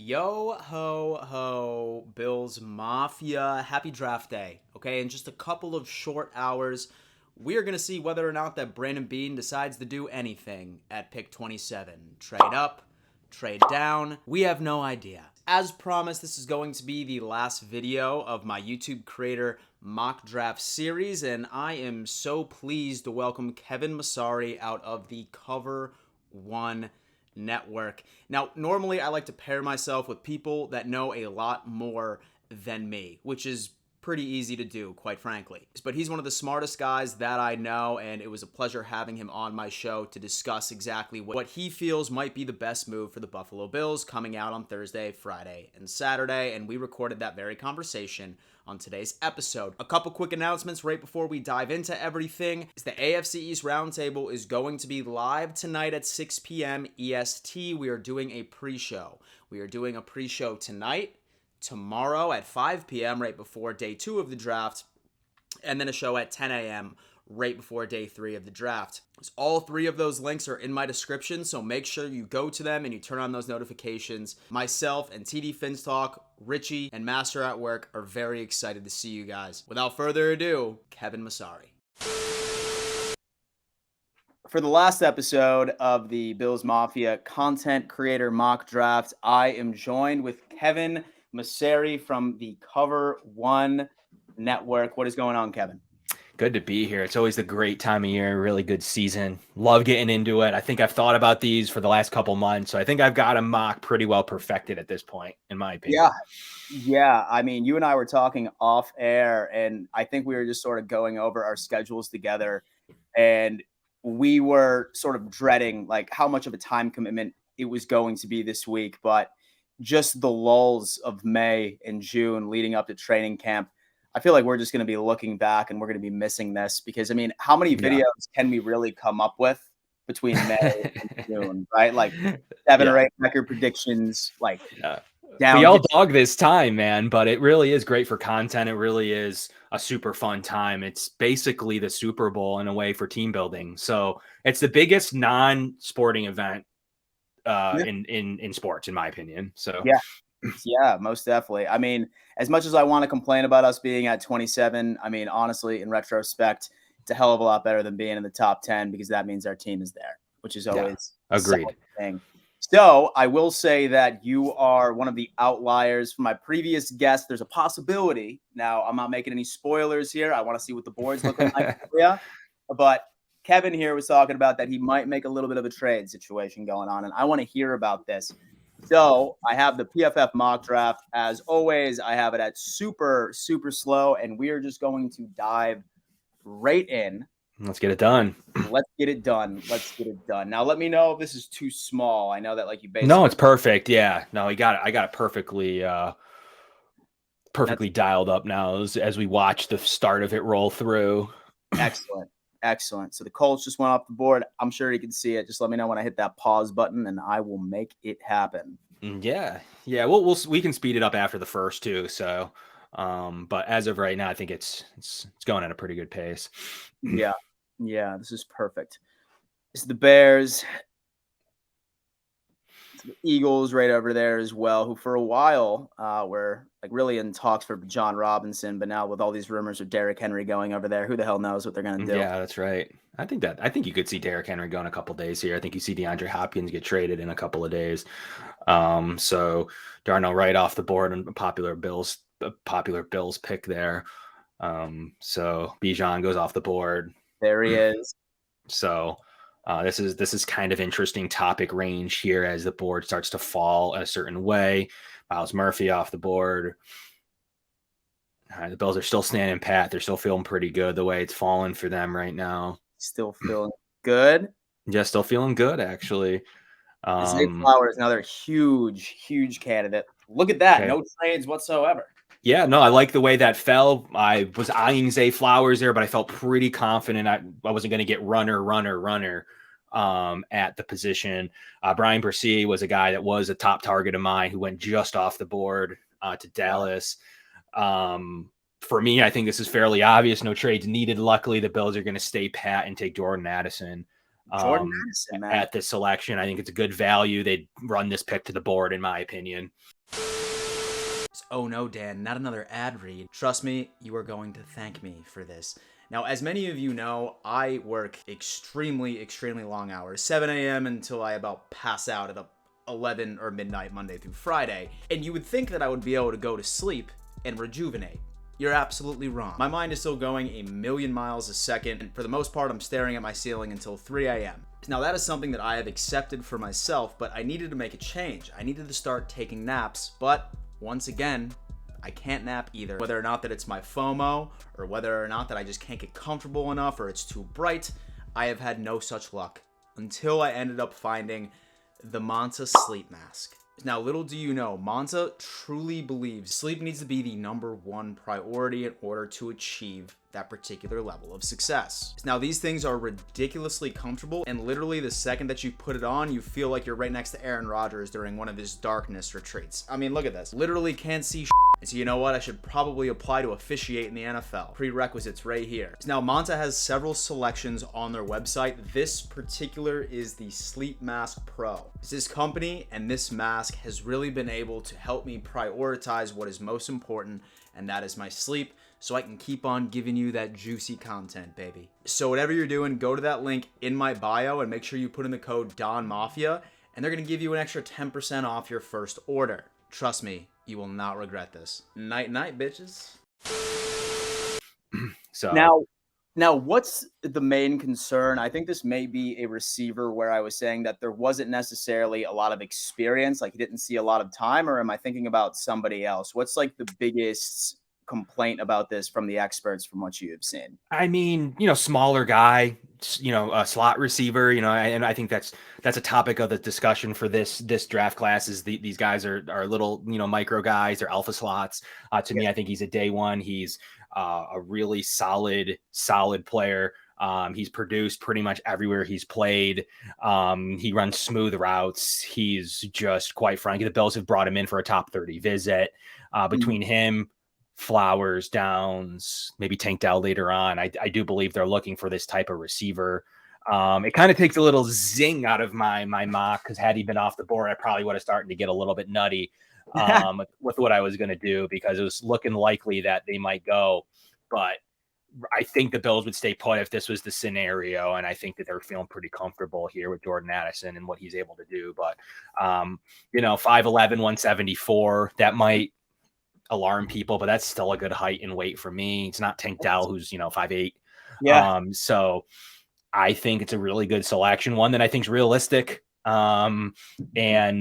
Yo ho ho, Bills Mafia. Happy draft day. Okay, in just a couple of short hours, we are going to see whether or not that Brandon Beane decides to do anything at pick 27. Trade up, trade down. We have no idea. As promised, this is going to be the last video of my YouTube creator mock draft series, and I am so pleased to welcome Kevin Massare out of the Cover One Network. Now, normally I like to pair myself with people that know a lot more than me, which is pretty easy to do, quite frankly. But he's one of the smartest guys that I know, and it was a pleasure having him on my show to discuss exactly what he feels might be the best move for the Buffalo Bills coming out on Thursday, Friday, and Saturday, and we recorded that very conversation on today's episode. A couple quick announcements right before we dive into everything is the AFC East Roundtable is going to be live tonight at 6 p.m. EST. We are doing a pre-show. We are doing a pre-show tonight, tomorrow at 5 p.m. right before day 2 of the draft, and then a show at 10 a.m. right before day 3 of the draft. All 3 of those links are in my description, so make sure you go to them and you turn on those notifications. Myself and TD Finstalk, Richie, and Master at Work are very excited to see you guys. Without further ado, Kevin Massare. For the last episode of the Bills Mafia Content Creator Mock Draft, I am joined with Kevin Massare from the Cover One Network. What is going on, Kevin? Good to be here. It's always a great time of year, really good season. Love getting into it. I think I've thought about these for the last couple months, so I think I've got a mock pretty well perfected at this point, in my opinion. Yeah. I mean, you and I were talking off air, and I think we were just sort of going over our schedules together, and we were sort of dreading like how much of a time commitment it was going to be this week, but just the lulls of May and June leading up to training camp, I feel like we're just going to be looking back and we're going to be missing this because, I mean, how many videos can we really come up with between May and June, right? Like 7 or 8 record predictions, like down. We all dog this time, man, but it really is great for content. It really is a super fun time. It's basically the Super Bowl in a way for team building. So it's the biggest non-sporting event in sports, in my opinion. So yeah, most definitely. I mean, as much as I want to complain about us being at 27, I mean, honestly, in retrospect, it's a hell of a lot better than being in the top 10 because that means our team is there, which is always agreed. Thing. So I will say that you are one of the outliers from my previous guest. There's a possibility. Now, I'm not making any spoilers here. I want to see what the board's looking like for you. But Kevin here was talking about that he might make a little bit of a trade situation going on, and I want to hear about this. So I have the PFF mock draft. As always, I have it at super, super slow, and we are just going to dive right in. Let's get it done. Let's get it done. Let's get it done. Now, let me know if this is too small. I know that like you basically. No, it's perfect. Yeah. No, I got it perfectly dialed up now as we watch the start of it roll through. Excellent. So the Colts just went off the board. I'm sure you can see it. Just let me know when I hit that pause button, and I will make it happen. Yeah. We can speed it up after the first two. So, but as of right now, I think it's going at a pretty good pace. Yeah. This is perfect. It's the Bears. It's the Eagles right over there as well, who for a while were like really in talks for John Robinson, but now with all these rumors of Derrick Henry going over there, who the hell knows what they're going to do? Yeah, that's right. I think you could see Derrick Henry go in a couple days here. I think you see DeAndre Hopkins get traded in a couple of days. So Darnell right off the board and popular Bills pick there. So Bijan goes off the board. There he is. So this is kind of interesting topic range here as the board starts to fall a certain way. Miles Murphy off the board. The Bills are still standing pat. They're still feeling pretty good the way it's fallen for them right now. Still feeling good? Yeah, still feeling good, actually. Zay Flowers, another huge candidate. Look at that. Okay. No trades whatsoever. Yeah, no, I like the way that fell. I was eyeing Zay Flowers there, but I felt pretty confident I wasn't going to get runner at the position. Brian Bresee was a guy that was a top target of mine who went just off the board to Dallas. For me, I think this is fairly obvious. No trades needed. Luckily, the Bills are going to stay pat and take Jordan Addison. At this selection. I think it's a good value. They'd run this pick to the board, in my opinion. Oh no, Dan, not another ad read. Trust me, you are going to thank me for this. Now, as many of you know, I work extremely long hours, 7 a.m. until I about pass out at 11 or midnight Monday through Friday. And you would think that I would be able to go to sleep and rejuvenate. You're absolutely wrong. My mind is still going a million miles a second, and for the most part, I'm staring at my ceiling until 3 a.m. Now, that is something that I have accepted for myself, but I needed to make a change. I needed to start taking naps, but once again, I can't nap either. Whether or not that it's my FOMO, or whether or not that I just can't get comfortable enough, or it's too bright, I have had no such luck until I ended up finding the Manta sleep mask. Now, little do you know, Manta truly believes sleep needs to be the #1 priority in order to achieve that particular level of success. Now, these things are ridiculously comfortable, and literally the second that you put it on, you feel like you're right next to Aaron Rodgers during one of his darkness retreats. I mean, look at this. Literally can't see and so you know what? I should probably apply to officiate in the NFL. Prerequisites right here. Now, Manta has several selections on their website. This particular is the Sleep Mask Pro. This company and this mask has really been able to help me prioritize what is most important, and that is my sleep, so I can keep on giving you that juicy content, baby. So whatever you're doing, go to that link in my bio and make sure you put in the code DONMAFIA, and they're gonna give you an extra 10% off your first order. Trust me, you will not regret this. Night night, bitches. So Now, what's the main concern? I think this may be a receiver where I was saying that there wasn't necessarily a lot of experience, like he didn't see a lot of time, or am I thinking about somebody else? What's like the biggest complaint about this from the experts from what you have seen? I mean, smaller guy, a slot receiver, and I think that's a topic of the discussion for this draft class is these guys are little, micro guys, they're alpha slots. To me, I think he's a day one. He's a really solid player. He's produced pretty much everywhere he's played. He runs smooth routes. He's just quite frankly, the Bills have brought him in for a top 30 visit. Between him, Flowers, Downs, maybe Tank Dell later on, I do believe they're looking for this type of receiver. It kind of takes a little zing out of my mock, because had he been off the board, I probably would have started to get a little bit nutty with what I was going to do, because it was looking likely that they might go. But I think the Bills would stay put if this was the scenario, and I think that they're feeling pretty comfortable here with Jordan Addison and what he's able to do. But 5'11", 174, that might alarm people, but that's still a good height and weight for me. It's not Tank Dell, who's 5'8". Yeah. So I think it's a really good selection, one that I think is realistic. And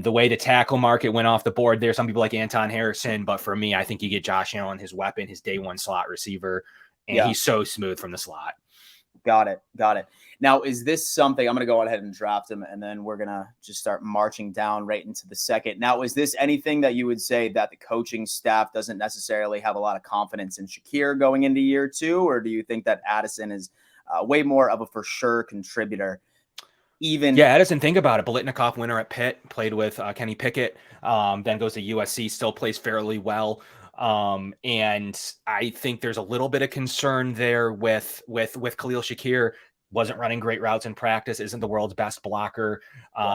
the way the tackle market went off the board, there's some people like Anton Harrison, but for me, I think you get Josh Allen, his weapon, his day one slot receiver, and he's so smooth from the slot. Got it. Now, is this something I'm going to go ahead and draft him, and then we're going to just start marching down right into the second. Now, is this anything that you would say that the coaching staff doesn't necessarily have a lot of confidence in Shakir going into year two, or do you think that Addison is way more of a for sure contributor? Addison, think about it. Biletnikoff winner at Pitt, played with Kenny Pickett, then goes to USC, still plays fairly well. And I think there's a little bit of concern there with Khalil Shakir. Wasn't running great routes in practice, isn't the world's best blocker.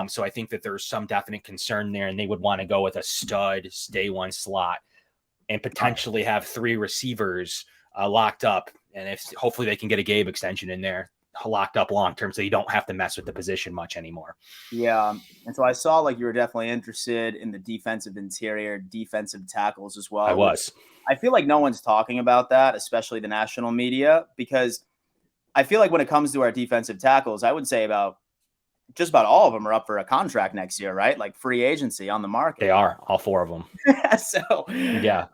So I think that there's some definite concern there, and they would want to go with a stud day one slot and potentially have 3 receivers locked up. And if hopefully they can get a Gabe extension in there locked up long-term, so you don't have to mess with the position much anymore. Yeah. And so I saw like you were definitely interested in the defensive interior, defensive tackles as well. I was. I feel like no one's talking about that, especially the national media, because I feel like when it comes to our defensive tackles, I would say just about all of them are up for a contract next year, right? Like free agency on the market. They are, all 4 of them. So, yeah.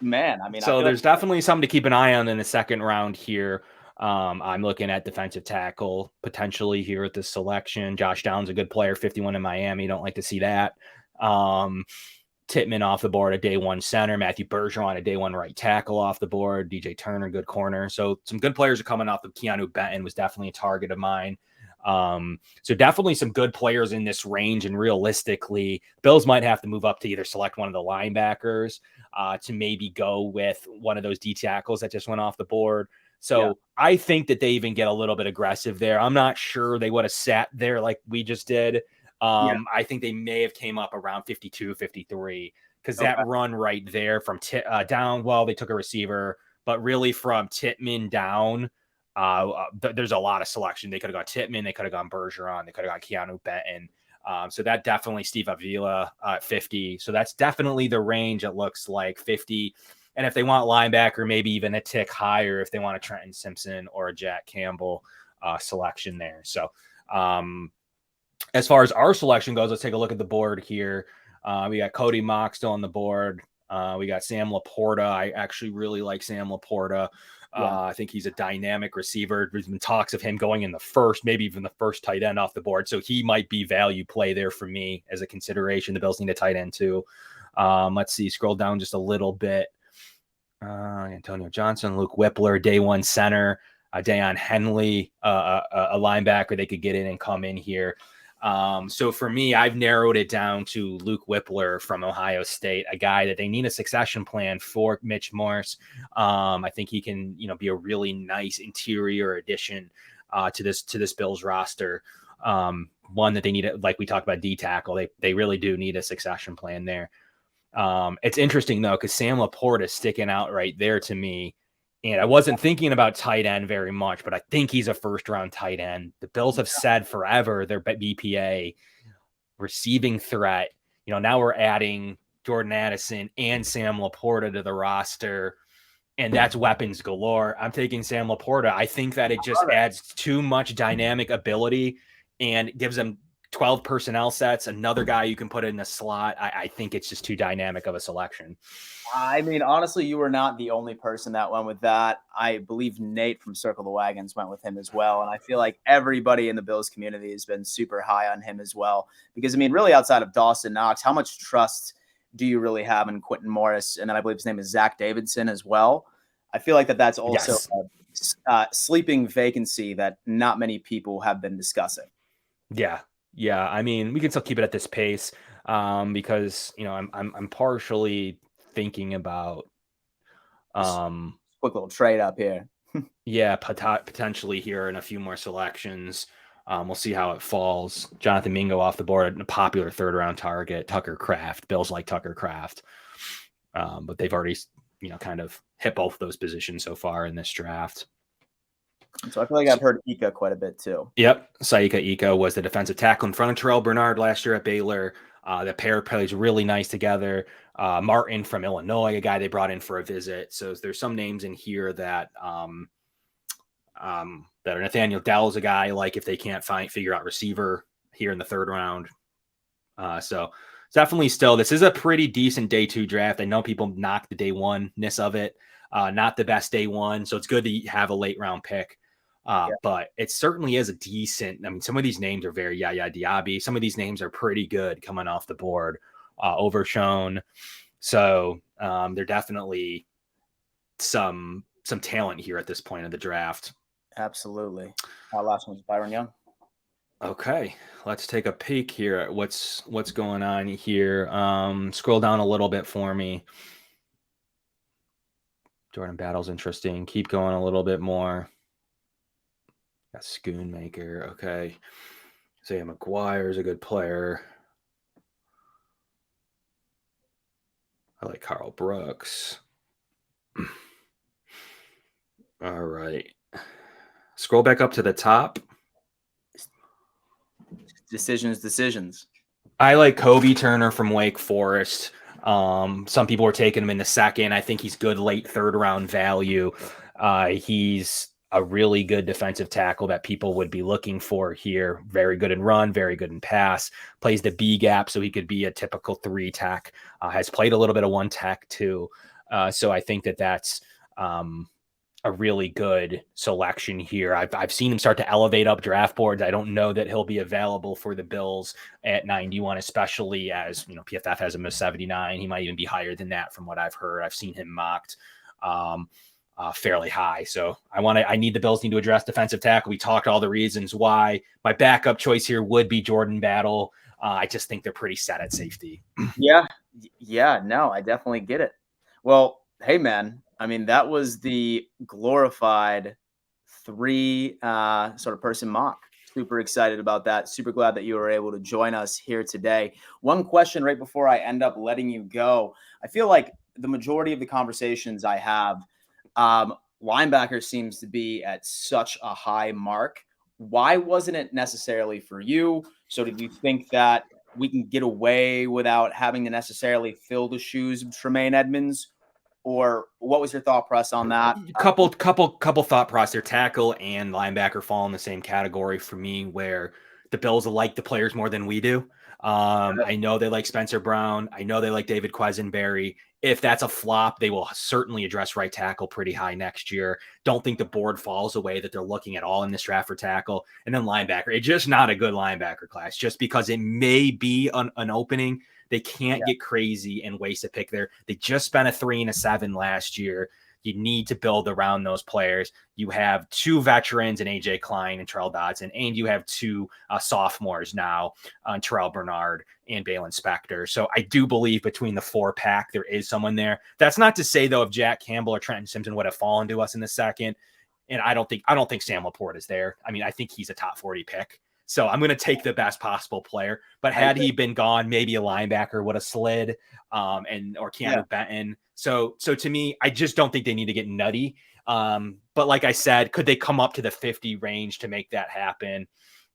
Man. I mean, so there's definitely something to keep an eye on in the second round here. I'm looking at defensive tackle potentially here at this selection. Josh Downs, a good player, 51 in Miami. Don't like to see that. Tittman off the board, a day one center. Matthew Bergeron, a day one right tackle off the board. DJ Turner, good corner. So some good players are coming off. Keanu Benton was definitely a target of mine. So definitely some good players in this range. And realistically, Bills might have to move up to either select one of the linebackers to maybe go with one of those D tackles that just went off the board. So I think that they even get a little bit aggressive there. I'm not sure they would have sat there like we just did. I think they may have came up around 52, 53 because Okay. that run right there from down, well, they took a receiver, but really from Titman down, there's a lot of selection. They could have gone Titman, they could have gone Bergeron, they could have gone Keanu Benton. So that definitely Steve Avila at 50. So that's definitely the range. It looks like 50. And if they want linebacker, maybe even a tick higher if they want a Trenton Simpson or a Jack Campbell selection there. So as far as our selection goes, let's take a look at the board here. We got Cody Mock still on the board. We got Sam Laporta. I actually really like Sam Laporta. I think he's a dynamic receiver. There's been talks of him going in the first, maybe even the first tight end off the board. So he might be value play there for me as a consideration. The Bills need a tight end too. Let's see, scroll down just a little bit. Antonio Johnson, Luke Whippler, day one center, Dayon Henley, a linebacker they could get in and come in here. So for me, I've narrowed it down to Luke Whippler from Ohio State, a guy that they need a succession plan for Mitch Morse. I think he can, be a really nice interior addition to this Bills roster. One that they need, like we talked about D tackle, they really do need a succession plan there. It's interesting though, because Sam Laporta is sticking out right there to me. And I wasn't thinking about tight end very much, but I think he's a first round tight end. The Bills have said forever their BPA receiving threat. Now we're adding Jordan Addison and Sam Laporta to the roster, and that's weapons galore. I'm taking Sam Laporta. I think that it just adds too much dynamic ability and gives them 12 personnel sets, another guy you can put in a slot. I think it's just too dynamic of a selection. I mean, honestly, you were not the only person that went with that. I believe Nate from Circle the Wagons went with him as well. And I feel like everybody in the Bills community has been super high on him as well. Because, I mean, really outside of Dawson Knox, how much trust do you really have in Quentin Morris? And then I believe his name is Zach Davidson as well. I feel like that's also a sleeping vacancy that not many people have been discussing. Yeah. I mean, we can still keep it at this pace because, I'm partially thinking about quick little trade up here. Potentially here in a few more selections. We'll see how it falls. Jonathan Mingo off the board, a popular third round target. Tucker Kraft. Bills like Tucker Kraft, but they've already kind of hit both of those positions so far in this draft. So I feel like I've heard Ika quite a bit too. Yep. Saika Ika was the defensive tackle in front of Terrell Bernard last year at Baylor. The pair plays really nice together. Martin from Illinois, a guy they brought in for a visit. So there's some names in here that are Nathaniel Dell is a guy like if they can't figure out receiver here in the third round. So definitely still, this is a pretty decent day two draft. I know people knock the day one-ness of it. Not the best day one. So it's good to have a late round pick. But it certainly is a decent. I mean, some of these names are very Yaya Diaby. Some of these names are pretty good coming off the board. Overshown. So they're definitely some talent here at this point of the draft. Absolutely. Our last one's Byron Young. Okay, let's take a peek here at what's going on here. Scroll down a little bit for me. Jordan Battle's interesting. Keep going a little bit more. Got Schoonmaker. Okay. Isaiah McGuire's a good player. I like Carl Brooks. All right. Scroll back up to the top. Decisions. I like Kobe Turner from Wake Forest. Some people were taking him in the second. I think he's good late third round value. He's a really good defensive tackle that people would be looking for here. Very good in run, very good in pass, plays the B gap. So he could be a typical 3 tech, has played a little bit of 1 tech too. So I think that's a really good selection here. I've seen him start to elevate up draft boards. I don't know that he'll be available for the Bills at 91, especially as, PFF has him as 79. He might even be higher than that from what I've heard. I've seen him mocked fairly high. So I need the Bills need to address defensive tackle. We talked all the reasons why. My backup choice here would be Jordan Battle. I just think they're pretty set at safety. Yeah. No, I definitely get it. Well, hey man, I mean, that was the glorified 3 sort of person mock. Super excited about that. Super glad that you were able to join us here today. One question right before I end up letting you go. I feel like the majority of the conversations I have, linebacker seems to be at such a high mark. Why wasn't it necessarily for you? So did you think that we can get away without having to necessarily fill the shoes of Tremaine Edmonds? Or what was your thought process on that? Couple thought process there. Tackle and linebacker fall in the same category for me, where the Bills like the players more than we do. I know they like Spencer Brown. I know they like David Quisenberry. If that's a flop, they will certainly address right tackle pretty high next year. Don't think the board falls away that they're looking at all in this draft for tackle. And then linebacker, it's just not a good linebacker class, just because it may be an opening. They can't get crazy and waste a pick there. They just spent a 3 and a 7 last year. You need to build around those players. You have 2 veterans in AJ Klein and Terrell Dodson, and you have 2 sophomores now, Terrell Bernard and Balin Spector. So I do believe between the 4-pack, there is someone there. That's not to say, though, if Jack Campbell or Trenton Simpson would have fallen to us in the second, and I don't think Sam Laporte is there. I mean, I think he's a top 40 pick. So I'm going to take the best possible player. But had he been gone, maybe a linebacker would have slid, or Keanu Benton. So to me, I just don't think they need to get nutty. But like I said, could they come up to the 50 range to make that happen?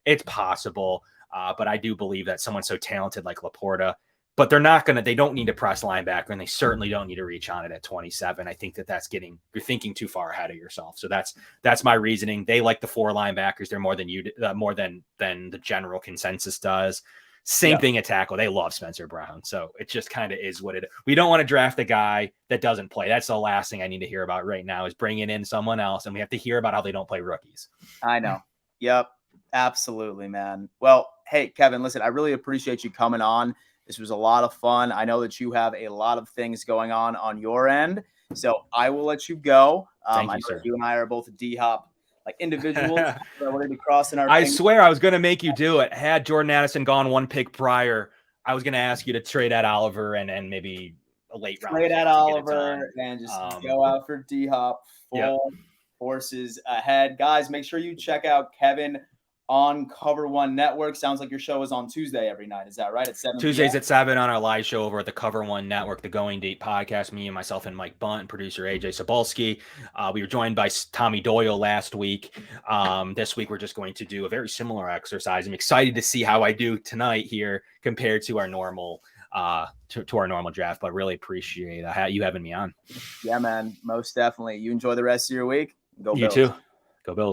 It's possible. But I do believe that someone so talented like Laporta, but they don't need to press linebacker, and they certainly don't need to reach on it at 27. I think you're thinking too far ahead of yourself. So that's my reasoning. They like the 4 linebackers. They're more than the general consensus does. Same thing at tackle. They love Spencer Brown. So it just kind of is what it is. We don't want to draft a guy that doesn't play. That's the last thing I need to hear about right now, is bringing in someone else. And we have to hear about how they don't play rookies. I know. Yep. Absolutely, man. Well, hey, Kevin, listen, I really appreciate you coming on. This was a lot of fun. I know that you have a lot of things going on your end, so I will let you go. Thank you, sir. You and I are both D-Hop like individuals. So we're going to be crossing our I fingers. swear I was going to make you do it. Had Jordan Addison gone 1 pick prior, I was going to ask you to trade at Oliver and maybe a late round. Trade at Oliver and just go out for D-Hop. Full forces ahead. Guys, make sure you check out Kevin on Cover One Network. Sounds like your show is on Tuesday every night. Is that right? At 7 Tuesdays at 7 on our live show over at the Cover One Network, the Going Deep podcast. Me and myself and Mike Bunt and producer AJ Sobolski. We were joined by Tommy Doyle last week. This week we're just going to do a very similar exercise. I'm excited to see how I do tonight here compared to our normal to our normal draft, but really appreciate you having me on. Yeah, man, most definitely. You enjoy the rest of your week. Go Bills. You too. Go Bills.